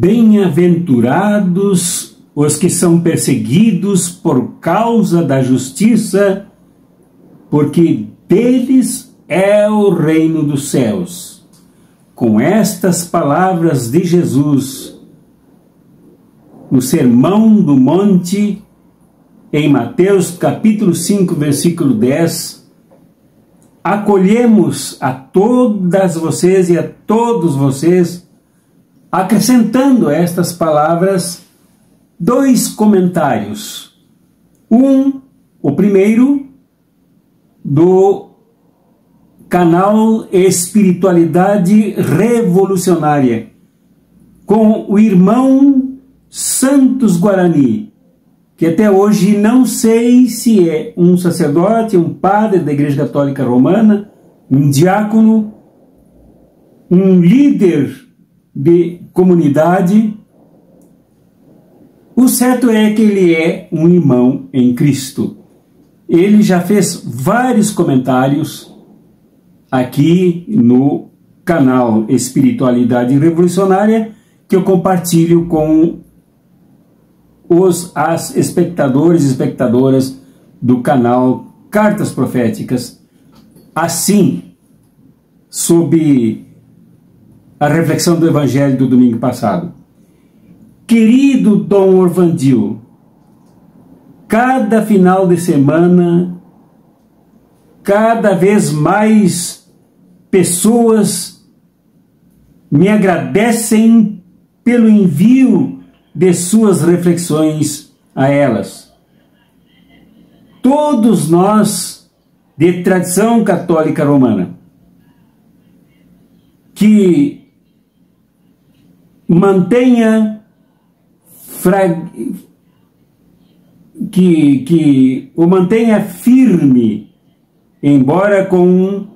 Bem-aventurados os que são perseguidos por causa da justiça, porque deles é o reino dos céus. Com estas palavras de Jesus, no Sermão do Monte, em Mateus capítulo 5, versículo 10, acolhemos a todas vocês e a todos vocês, acrescentando a estas palavras dois comentários. O primeiro, do canal Espiritualidade Revolucionária, com o irmão Santos Guarani, que até hoje não sei se é um sacerdote, um padre da Igreja Católica Romana, um diácono, um líder de comunidade. O certo é que ele é um irmão em Cristo. Ele já fez vários comentários aqui no canal Espiritualidade Revolucionária, que eu compartilho com as espectadores e espectadoras do canal Cartas Proféticas, assim, sob a reflexão do Evangelho do domingo passado. Querido Dom Orvandil, cada final de semana, cada vez mais pessoas me agradecem pelo envio de suas reflexões a elas. Todos nós, de tradição católica romana, que mantenha o mantenha firme, embora com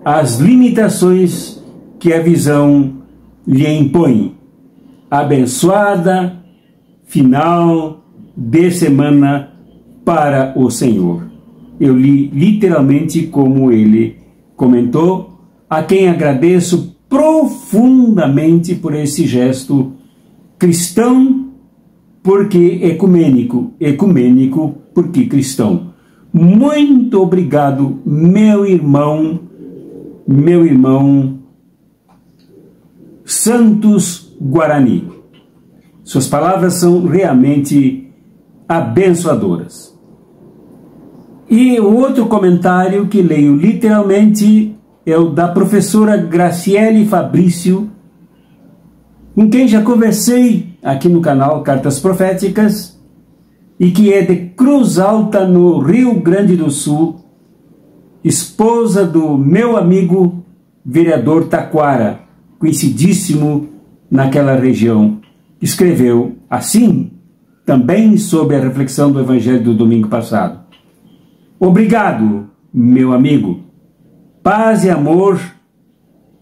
as limitações que a visão lhe impõe. Abençoada final de semana para o Senhor. Eu li literalmente como ele comentou, a quem agradeço profundamente por esse gesto cristão, porque ecumênico, ecumênico porque cristão. Muito obrigado, meu irmão Santos Guarani. Suas palavras são realmente abençoadoras. E o outro comentário que leio literalmente é o da professora Graciele Fabrício, com quem já conversei aqui no canal Cartas Proféticas, e que é de Cruz Alta, no Rio Grande do Sul, esposa do meu amigo vereador Taquara, conhecidíssimo naquela região. Escreveu assim, também sobre a reflexão do Evangelho do domingo passado. Obrigado, meu amigo. Paz e amor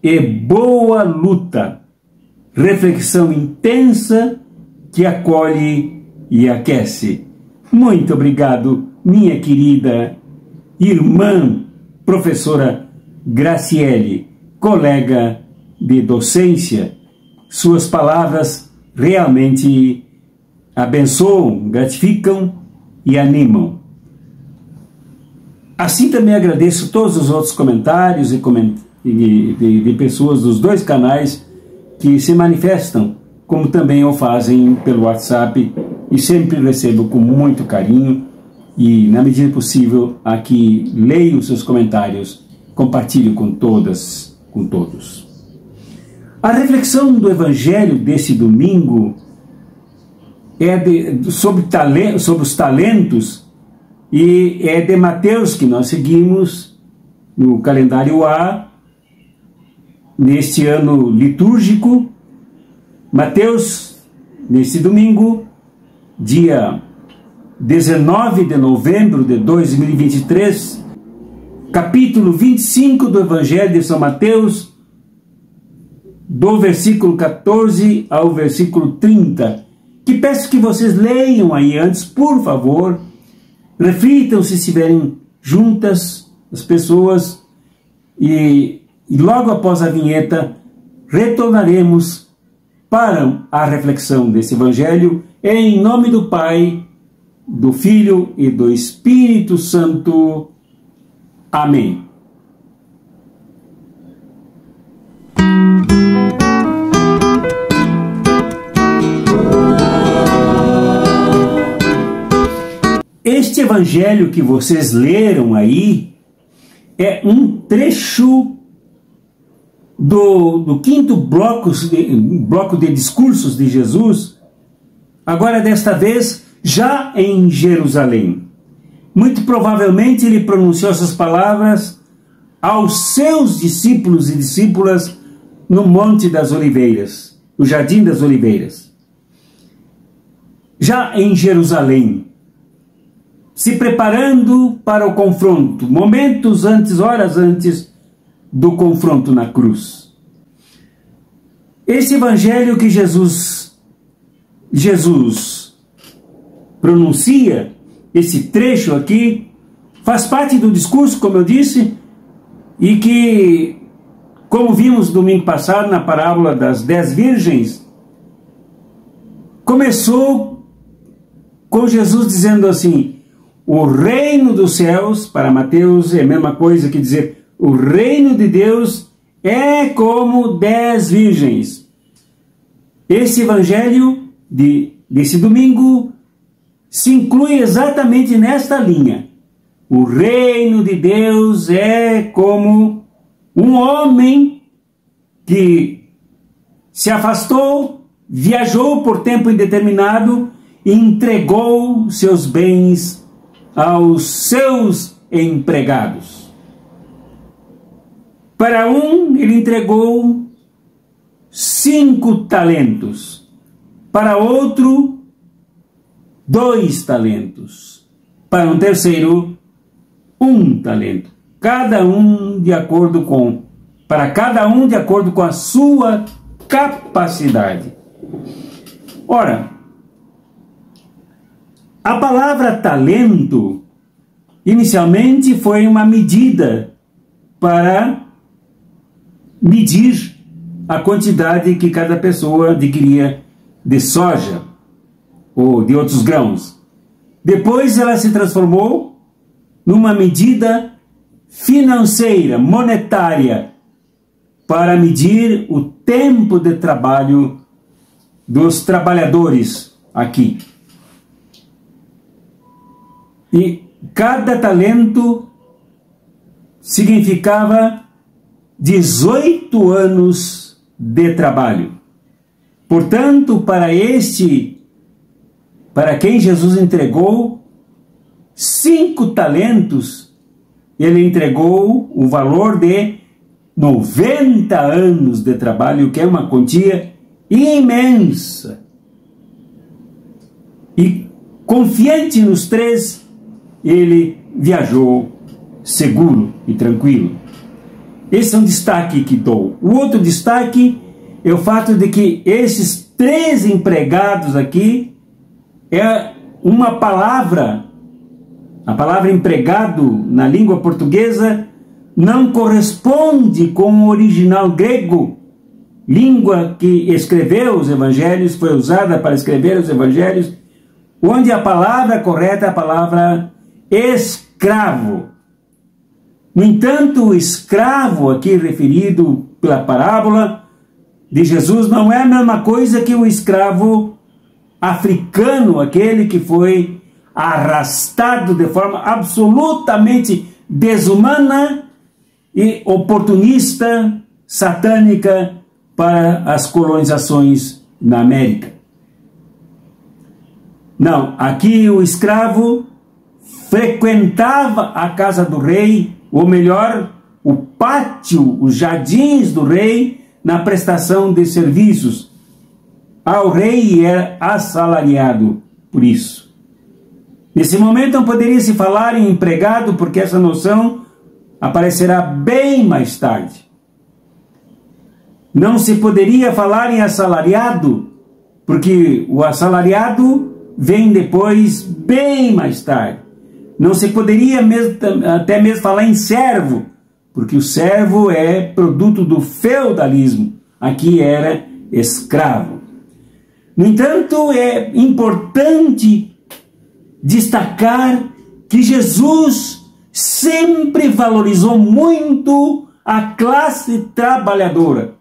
e boa luta. Reflexão intensa que acolhe e aquece. Muito obrigado, minha querida irmã, professora Graciele, colega de docência. Suas palavras realmente abençoam, gratificam e animam. Assim também agradeço todos os outros comentários de pessoas dos dois canais que se manifestam, como também o fazem pelo WhatsApp, e sempre recebo com muito carinho e, na medida possível, aqui leio seus comentários, compartilho com todas, com todos. A reflexão do Evangelho desse domingo é sobre os talentos, e é de Mateus, que nós seguimos no calendário A, neste ano litúrgico. Mateus, neste domingo, dia 19 de novembro de 2023, capítulo 25 do Evangelho de São Mateus, do versículo 14 ao versículo 30, que peço que vocês leiam aí antes, por favor, reflitam se estiverem juntas as pessoas, e logo após a vinheta retornaremos para a reflexão desse Evangelho, em nome do Pai, do Filho e do Espírito Santo. Amém. Este Evangelho que vocês leram aí é um trecho do quinto bloco de discursos de Jesus, agora desta vez já em Jerusalém. Muito provavelmente ele pronunciou essas palavras aos seus discípulos e discípulas no Monte das Oliveiras, o Jardim das Oliveiras. Já em Jerusalém, se preparando para o confronto, momentos antes, horas antes do confronto na cruz. Esse evangelho que Jesus pronuncia, esse trecho aqui, faz parte do discurso, como eu disse, e que, como vimos domingo passado na parábola das 10 virgens, começou com Jesus dizendo assim: o reino dos céus, para Mateus é a mesma coisa que dizer o reino de Deus é como 10 virgens. Esse evangelho desse domingo se inclui exatamente nesta linha. O reino de Deus é como um homem que se afastou, viajou por tempo indeterminado e entregou seus bens aos seus empregados. Para um, ele entregou 5 talentos. Para outro, 2 talentos. Para um terceiro, 1 talento. Para cada um de acordo com a sua capacidade. Ora, a palavra talento inicialmente foi uma medida para medir a quantidade que cada pessoa adquiria de soja ou de outros grãos. Depois ela se transformou numa medida financeira, monetária, para medir o tempo de trabalho dos trabalhadores aqui. E cada talento significava 18 anos de trabalho. Portanto, para quem Jesus entregou 5 talentos, ele entregou o valor de 90 anos de trabalho, que é uma quantia imensa. E confiante nos 3, ele viajou seguro e tranquilo. Esse é um destaque que dou. O outro destaque é o fato de que esses 3 empregados aqui é uma palavra. A palavra empregado na língua portuguesa não corresponde com o original grego, língua que escreveu os evangelhos, foi usada para escrever os evangelhos, onde a palavra correta é a palavra escravo. No entanto, o escravo aqui referido pela parábola de Jesus não é a mesma coisa que o escravo africano, aquele que foi arrastado de forma absolutamente desumana e oportunista, satânica, para as colonizações na América. Não, aqui o escravo frequentava a casa do rei, ou melhor, o pátio, os jardins do rei, na prestação de serviços ao rei e era assalariado por isso. Nesse momento não poderia se falar em empregado, porque essa noção aparecerá bem mais tarde. Não se poderia falar em assalariado, porque o assalariado vem depois, bem mais tarde. Não se poderia até mesmo falar em servo, porque o servo é produto do feudalismo. Aqui era escravo. No entanto, é importante destacar que Jesus sempre valorizou muito a classe trabalhadora,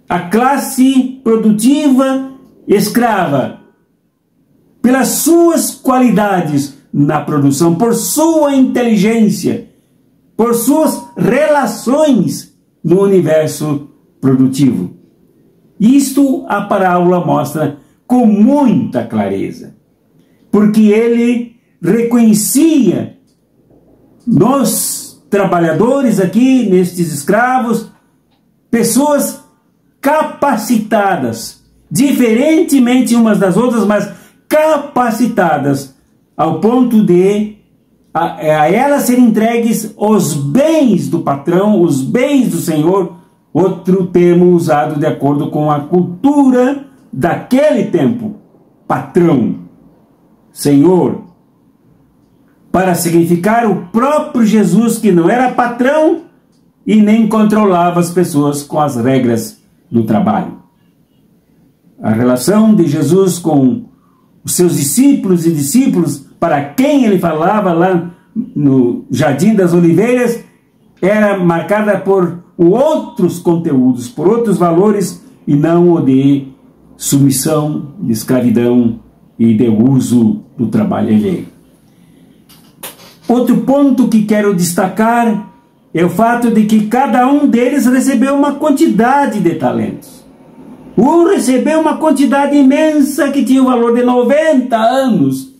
a classe produtiva escrava, pelas suas qualidades na produção, por sua inteligência, por suas relações no universo produtivo. Isto a parábola mostra com muita clareza, porque ele reconhecia nos trabalhadores aqui, nestes escravos, pessoas capacitadas, diferentemente umas das outras, mas capacitadas ao ponto de a elas serem entregues os bens do patrão, os bens do Senhor, outro termo usado de acordo com a cultura daquele tempo, patrão, Senhor, para significar o próprio Jesus, que não era patrão e nem controlava as pessoas com as regras do trabalho. A relação de Jesus com os seus discípulos e discípulos, para quem ele falava lá no Jardim das Oliveiras, era marcada por outros conteúdos, por outros valores, e não o de submissão, de escravidão e de uso do trabalho alheio. Outro ponto que quero destacar é o fato de que cada um deles recebeu uma quantidade de talentos. Um recebeu uma quantidade imensa que tinha o valor de 90 anos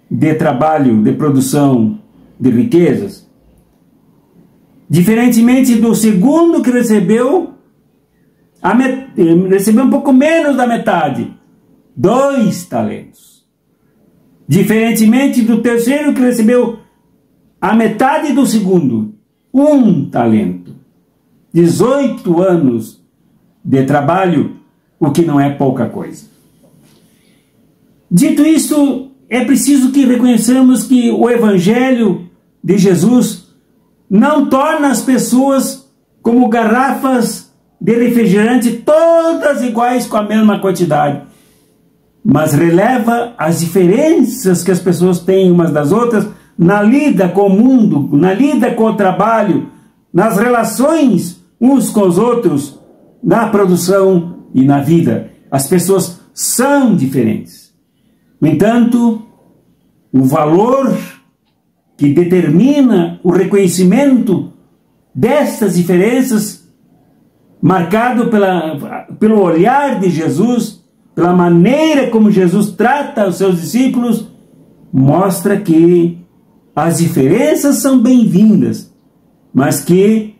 de trabalho, de produção de riquezas. Diferentemente do segundo, que recebeu um pouco menos da metade, 2 talentos. Diferentemente do terceiro, que recebeu a metade do segundo, 1 talento. 18 anos de trabalho, o que não é pouca coisa. Dito isso, é preciso que reconheçamos que o Evangelho de Jesus não torna as pessoas como garrafas de refrigerante, todas iguais com a mesma quantidade, mas releva as diferenças que as pessoas têm umas das outras na lida com o mundo, na lida com o trabalho, nas relações uns com os outros, na produção e na vida. As pessoas são diferentes. No entanto, o valor que determina o reconhecimento destas diferenças, marcado pelo olhar de Jesus, pela maneira como Jesus trata os seus discípulos, mostra que as diferenças são bem-vindas, mas que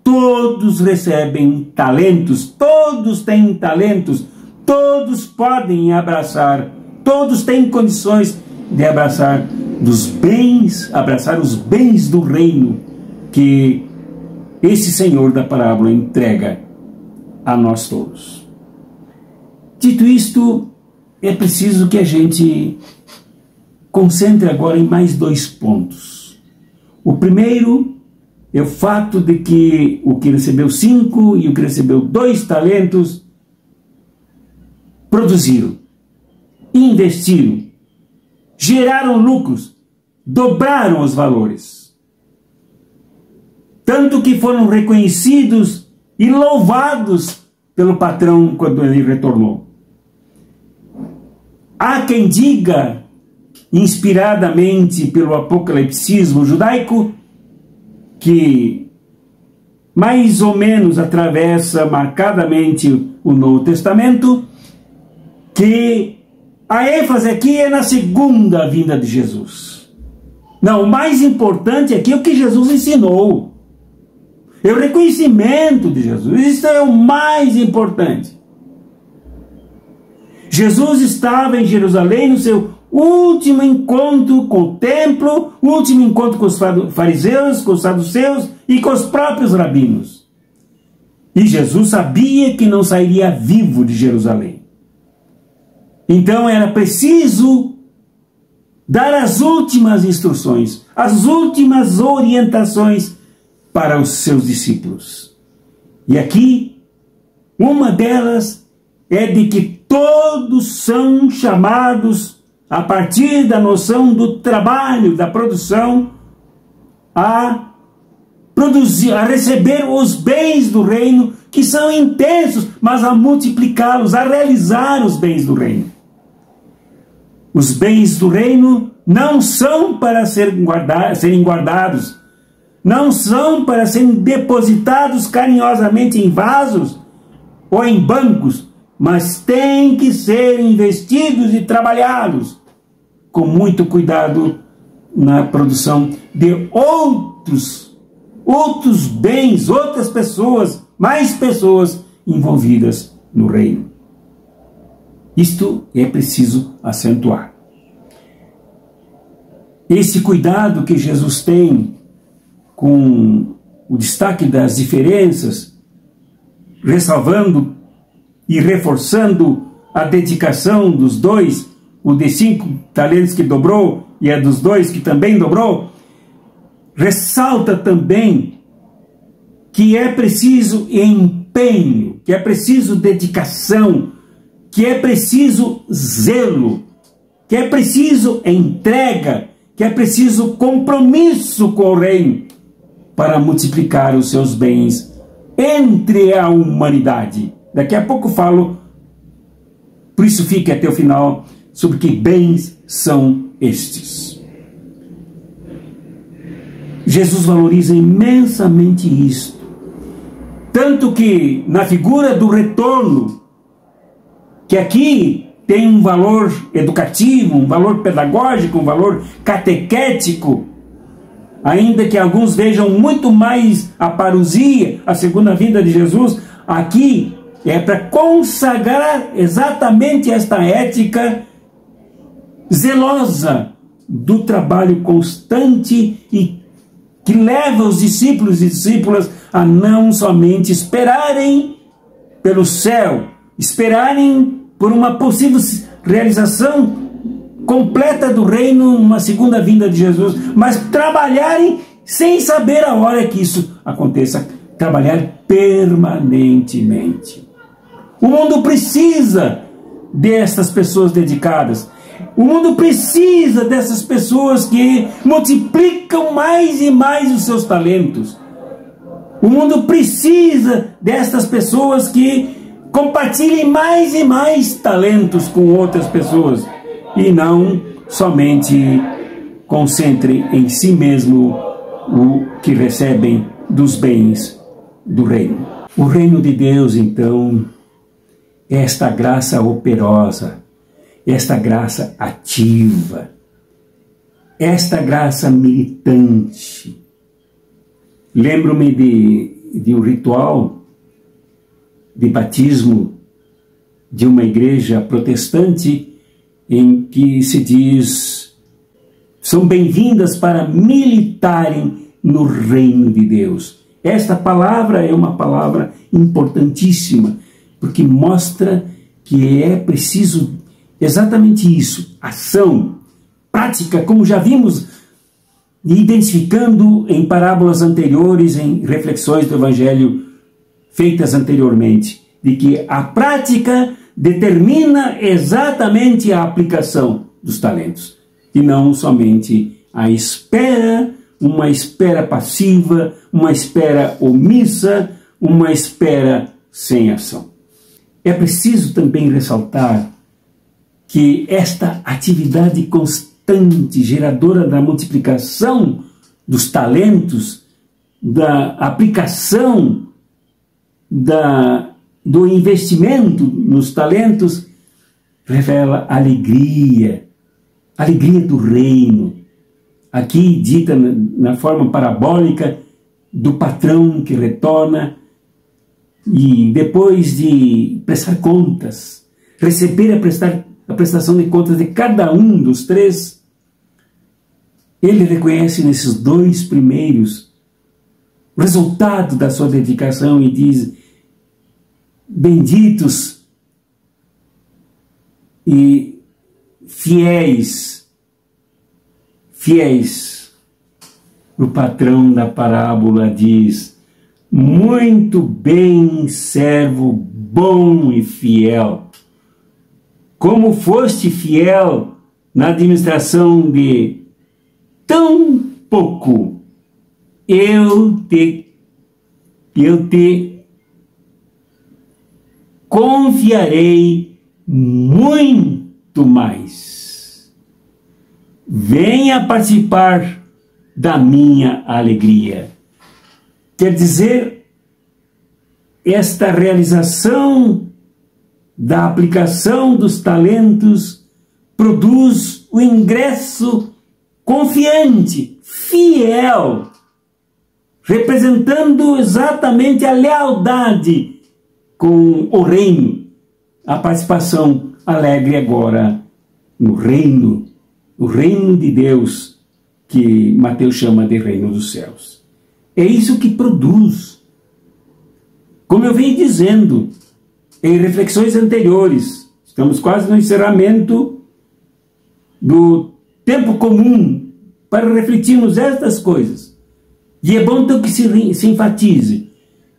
todos recebem talentos, todos têm talentos, todos podem abraçar, todos têm condições de abraçar os bens do reino que esse Senhor da parábola entrega a nós todos. Dito isto, é preciso que a gente concentre agora em mais 2 pontos. O primeiro é o fato de que o que recebeu 5 e o que recebeu 2 talentos produziram, investiram, geraram lucros, dobraram os valores. Tanto que foram reconhecidos e louvados pelo patrão quando ele retornou. Há quem diga, inspiradamente pelo apocalipsismo judaico, que mais ou menos atravessa marcadamente o Novo Testamento, que a ênfase aqui é na segunda vinda de Jesus. Não, o mais importante aqui é o que Jesus ensinou. É o reconhecimento de Jesus. Isso é o mais importante. Jesus estava em Jerusalém no seu último encontro com o templo, último encontro com os fariseus, com os saduceus e com os próprios rabinos. E Jesus sabia que não sairia vivo de Jerusalém. Então era preciso dar as últimas instruções, as últimas orientações para os seus discípulos. E aqui, uma delas é de que todos são chamados, a partir da noção do trabalho, da produção, a produzir, a receber os bens do reino, que são intensos, mas a multiplicá-los, a realizar os bens do reino. Os bens do reino não são para serem guardados, não são para serem depositados carinhosamente em vasos ou em bancos, mas têm que ser investidos e trabalhados com muito cuidado na produção de outros bens, outras pessoas, mais pessoas envolvidas no reino. Isto é preciso acentuar. Esse cuidado que Jesus tem com o destaque das diferenças, ressalvando e reforçando a dedicação dos dois, o de 5 talentos que dobrou e a dos 2 que também dobrou, ressalta também que é preciso empenho, que é preciso dedicação, que é preciso zelo, que é preciso entrega, que é preciso compromisso com o reino para multiplicar os seus bens entre a humanidade. Daqui a pouco falo, por isso fique até o final, sobre que bens são estes. Jesus valoriza imensamente isto, tanto que na figura do retorno, que aqui tem um valor educativo, um valor pedagógico, um valor catequético, ainda que alguns vejam muito mais a parousia, a segunda vinda de Jesus, aqui é para consagrar exatamente esta ética zelosa do trabalho constante e que leva os discípulos e discípulas a não somente esperarem pelo céu, esperarem por uma possível realização completa do reino, uma segunda vinda de Jesus, mas trabalharem sem saber a hora que isso aconteça, trabalhar permanentemente. O mundo precisa dessas pessoas dedicadas. O mundo precisa dessas pessoas que multiplicam mais e mais os seus talentos. O mundo precisa dessas pessoas que compartilhem mais e mais talentos com outras pessoas e não somente concentrem em si mesmo o que recebem dos bens do reino. O reino de Deus, então, é esta graça operosa, esta graça ativa, esta graça militante. Lembro-me de um ritual de batismo de uma igreja protestante em que se diz: são bem-vindas para militarem no reino de Deus. Esta palavra é uma palavra importantíssima, porque mostra que é preciso exatamente isso, ação, prática, como já vimos identificando em parábolas anteriores, em reflexões do Evangelho feitas anteriormente, de que a prática determina exatamente a aplicação dos talentos, e não somente a espera, uma espera passiva, uma espera omissa, uma espera sem ação. É preciso também ressaltar que esta atividade constante, geradora da multiplicação dos talentos, da aplicação, do investimento nos talentos, revela alegria do reino, aqui dita na forma parabólica do patrão que retorna e depois de prestar contas, receber a prestação de contas de cada um dos três, ele reconhece nesses 2 primeiros o resultado da sua dedicação e diz: benditos e fiéis. O patrão da parábola diz: muito bem, servo bom e fiel. como foste fiel na administração de tão pouco, eu te confiarei muito mais. Venha participar da minha alegria. Quer dizer, esta realização da aplicação dos talentos produz o ingresso confiante, fiel, representando exatamente a lealdade com o reino, a participação alegre agora no reino, o reino de Deus, que Mateus chama de reino dos céus. É isso que produz. Como eu venho dizendo em reflexões anteriores, estamos quase no encerramento do tempo comum para refletirmos estas coisas. E é bom então que se enfatize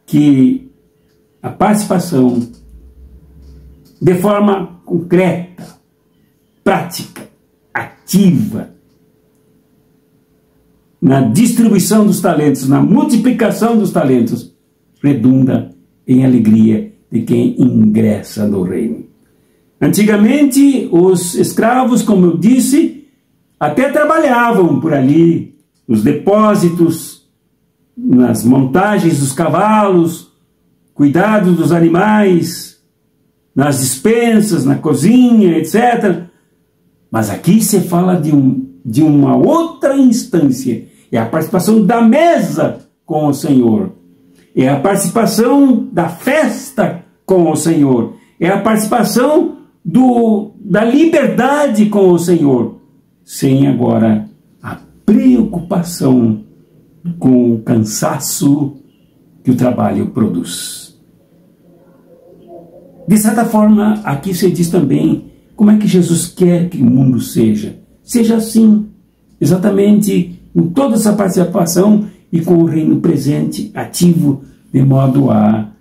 que a participação de forma concreta, prática, ativa, na distribuição dos talentos, na multiplicação dos talentos, redunda em alegria de quem ingressa no reino. Antigamente, os escravos, como eu disse, até trabalhavam por ali, nos depósitos, nas montagens dos cavalos, cuidado dos animais, nas despensas, na cozinha, etc. Mas aqui se fala de uma outra instância, é a participação da mesa com o Senhor, é a participação da festa com o Senhor, é a participação da liberdade com o Senhor, sem agora a preocupação com o cansaço que o trabalho produz. De certa forma, aqui se diz também como é que Jesus quer que o mundo seja. Seja assim, exatamente com toda essa participação e com o reino presente, ativo, de modo a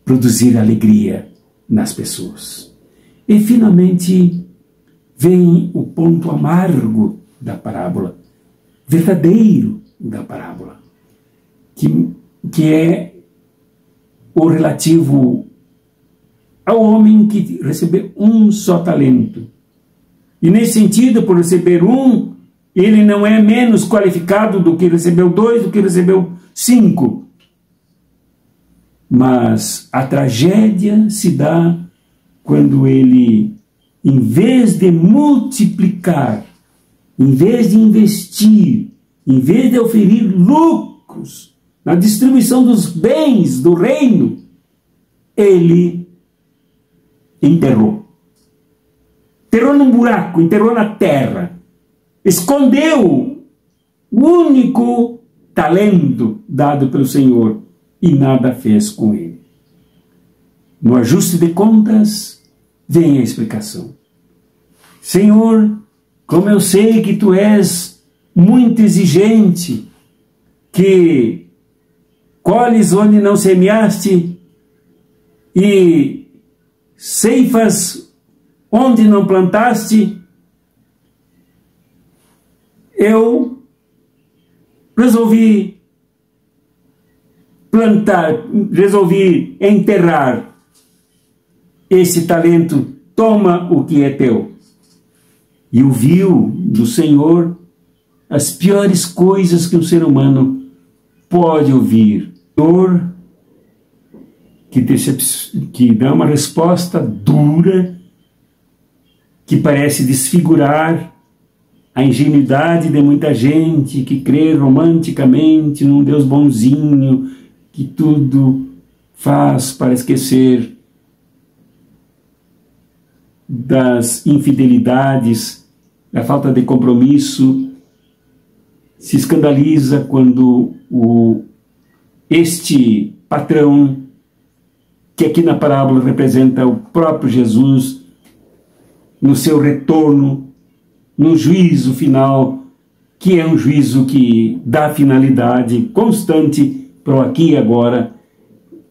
produzir alegria nas pessoas. E finalmente vem o ponto amargo da parábola, verdadeiro da parábola, que é o relativo ao homem que recebeu um só talento. E nesse sentido, por receber um, ele não é menos qualificado do que recebeu 2, do que recebeu 5. Mas a tragédia se dá quando ele, em vez de multiplicar, em vez de investir, em vez de oferir lucros na distribuição dos bens do reino, ele enterrou. Enterrou num buraco, enterrou na terra. Escondeu o único talento dado pelo Senhor e nada fez com ele. No ajuste de contas, vem a explicação. Senhor, como eu sei que tu és muito exigente, que colhes onde não semeaste e ceifas onde não plantaste, eu resolvi resolvi enterrar esse talento. Toma o que é teu. E ouviu do Senhor as piores coisas que um ser humano pode ouvir. Dor, que dá uma resposta dura, que parece desfigurar a ingenuidade de muita gente que crê romanticamente num Deus bonzinho, que tudo faz para esquecer das infidelidades, da falta de compromisso, se escandaliza quando este patrão, que aqui na parábola representa o próprio Jesus, no seu retorno, no juízo final, que é um juízo que dá finalidade constante para o aqui e agora,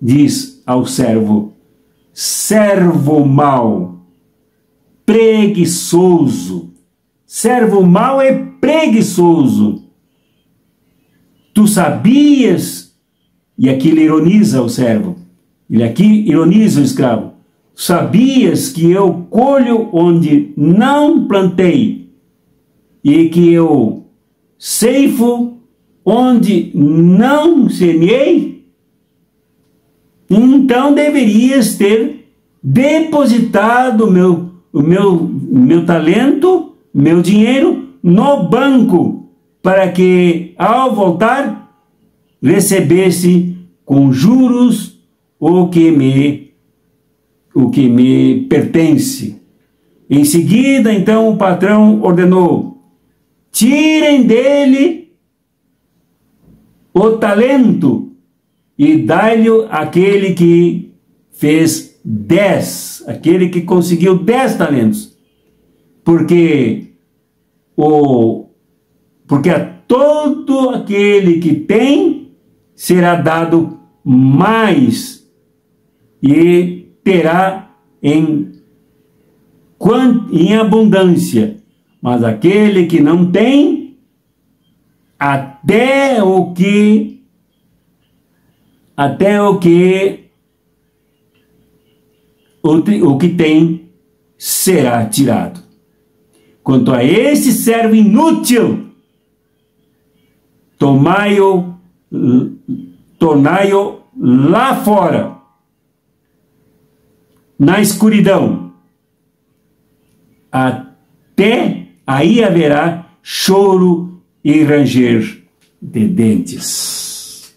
diz ao servo: servo mau, preguiçoso. Servo mau é preguiçoso. Tu sabias, e aqui ele ironiza o servo, ele aqui ironiza o escravo, sabias que eu colho onde não plantei, e que eu ceifo onde não semeei? Então deverias ter depositado o meu talento, meu dinheiro, no banco, para que, ao voltar, recebesse com juros o que me pertence. Em seguida, então, o patrão ordenou: tirem dele o talento e dai-lhe aquele que fez 10, aquele que conseguiu 10 talentos. Porque a todo aquele que tem será dado mais, e terá em abundância. Mas aquele que não tem, até o que tem será tirado. Quanto a esse servo inútil, tornai-o lá fora, na escuridão. Até aí haverá choro e ranger de dentes.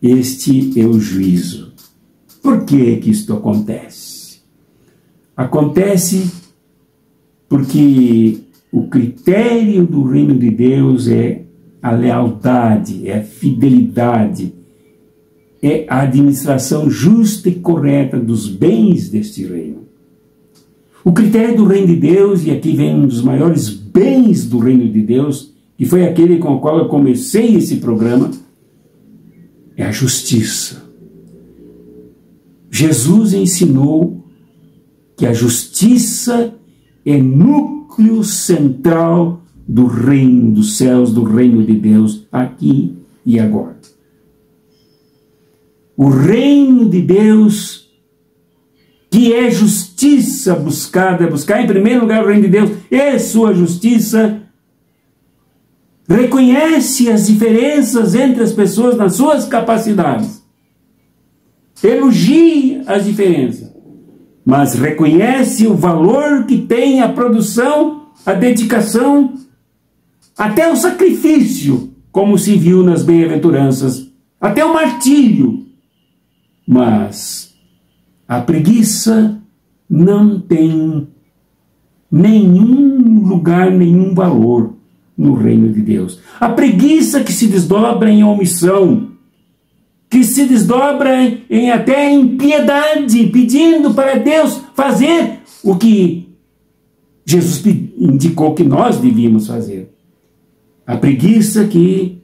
Este é o juízo. Por que isto acontece? Acontece porque o critério do reino de Deus é a lealdade, é a fidelidade, é a administração justa e correta dos bens deste reino. O critério do reino de Deus, e aqui vem um dos maiores bens do reino de Deus, que foi aquele com o qual eu comecei esse programa, é a justiça. Jesus ensinou que a justiça é núcleo central do reino dos céus, do reino de Deus, aqui e agora. O reino de Deus, que é justiça buscar em primeiro lugar o reino de Deus e sua justiça, reconhece as diferenças entre as pessoas nas suas capacidades, elogia as diferenças, mas reconhece o valor que tem a produção, a dedicação, até o sacrifício, como se viu nas bem-aventuranças, até o martírio. Mas a preguiça não tem nenhum lugar, nenhum valor no reino de Deus. A preguiça que se desdobra em omissão, que se desdobra até em piedade, pedindo para Deus fazer o que Jesus indicou que nós devíamos fazer. A preguiça que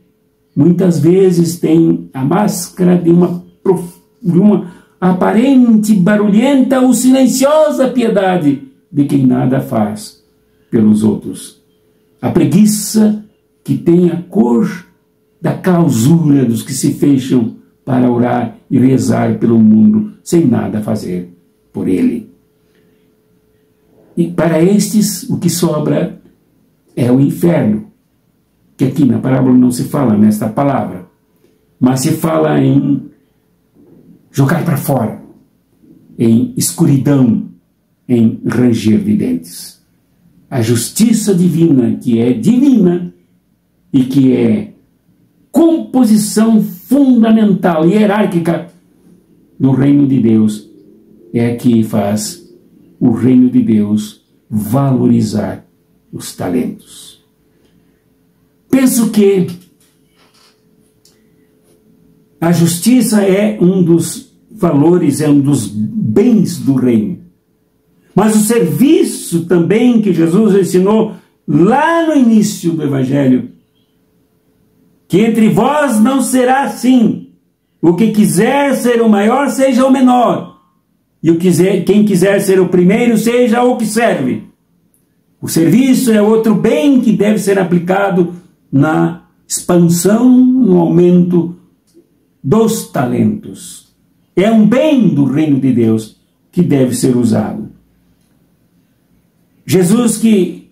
muitas vezes tem a máscara de uma aparente, barulhenta ou silenciosa piedade de quem nada faz pelos outros. A preguiça que tem a cor da clausura dos que se fecham para orar e rezar pelo mundo sem nada fazer por ele. E para estes o que sobra é o inferno, que aqui na parábola não se fala nesta palavra, mas se fala em jogar para fora, em escuridão, em ranger de dentes. A justiça divina, que é divina e que é composição fundamental e hierárquica do reino de Deus, é a que faz o reino de Deus valorizar os talentos. Penso que a justiça é um dos valores, é um dos bens do reino. Mas o serviço também que Jesus ensinou lá no início do Evangelho, que entre vós não será assim. O que quiser ser o maior, seja o menor. E quem quiser ser o primeiro, seja o que serve. O serviço é outro bem que deve ser aplicado na expansão, no aumento dos talentos. É um bem do reino de Deus que deve ser usado. Jesus, que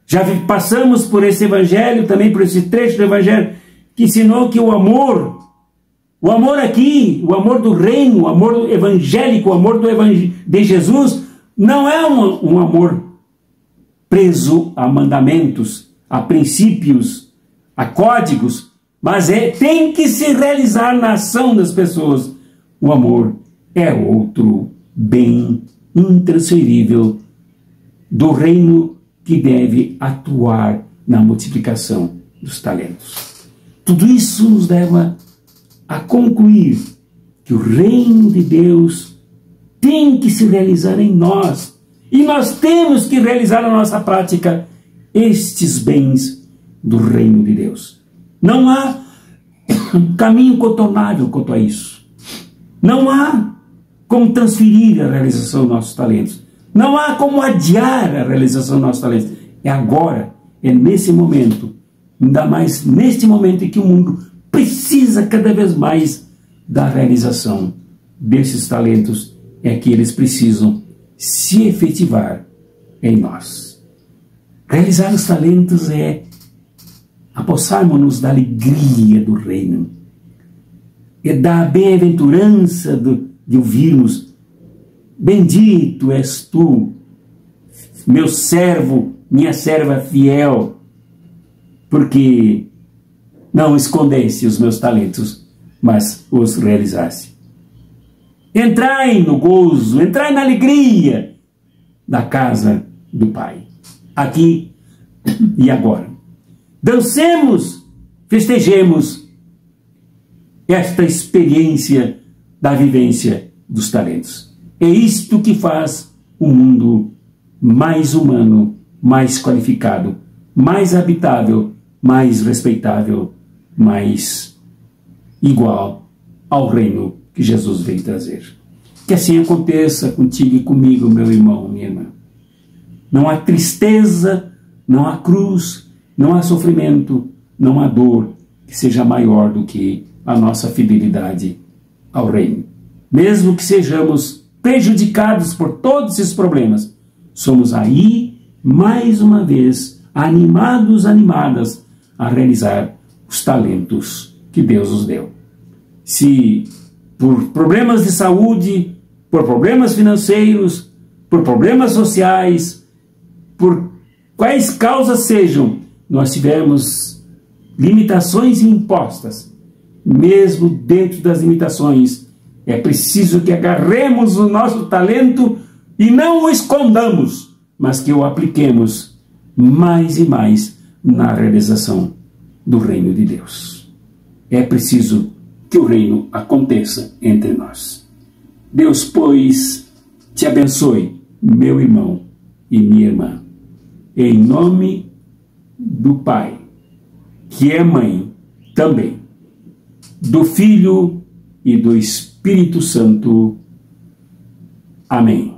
já passamos por esse evangelho, também por esse trecho do evangelho, que ensinou que o amor aqui, o amor do reino, o amor evangélico, o amor de Jesus, não é um amor preso a mandamentos, a princípios, a códigos, mas tem que se realizar na ação das pessoas. O amor é outro bem intransferível do reino que deve atuar na multiplicação dos talentos. Tudo isso nos leva a concluir que o reino de Deus tem que se realizar em nós, e nós temos que realizar na nossa prática estes bens do reino de Deus. Não há caminho contornável quanto a isso. Não há como transferir a realização dos nossos talentos. Não há como adiar a realização dos nossos talentos. É agora, é nesse momento, ainda mais neste momento em que o mundo precisa cada vez mais da realização desses talentos, é que eles precisam se efetivar em nós. Realizar os talentos é apossarmos-nos da alegria do reino, é da bem-aventurança de ouvirmos: bendito és tu, meu servo, minha serva fiel, porque não escondeste os meus talentos, mas os realizaste. Entrai no gozo, entrai na alegria da casa do Pai, aqui e agora. Dancemos, festejemos esta experiência da vivência dos talentos. É isto que faz o mundo mais humano, mais qualificado, mais habitável, mais respeitável, mais igual ao reino que Jesus veio trazer. Que assim aconteça contigo e comigo, meu irmão, minha irmã. Não há tristeza, não há cruz, não há sofrimento, não há dor que seja maior do que a nossa fidelidade ao reino. Mesmo que sejamos prejudicados por todos esses problemas, somos aí, mais uma vez, animadas a realizar os talentos que Deus nos deu. Se por problemas de saúde, por problemas financeiros, por problemas sociais, por quais causas sejam, nós tivermos limitações impostas, mesmo dentro das limitações, é preciso que agarremos o nosso talento e não o escondamos, mas que o apliquemos mais e mais na realização do reino de Deus. É preciso que o reino aconteça entre nós. Deus, pois, te abençoe, meu irmão e minha irmã. Em nome do Pai, que é mãe também, do Filho e do Espírito Santo. Amém.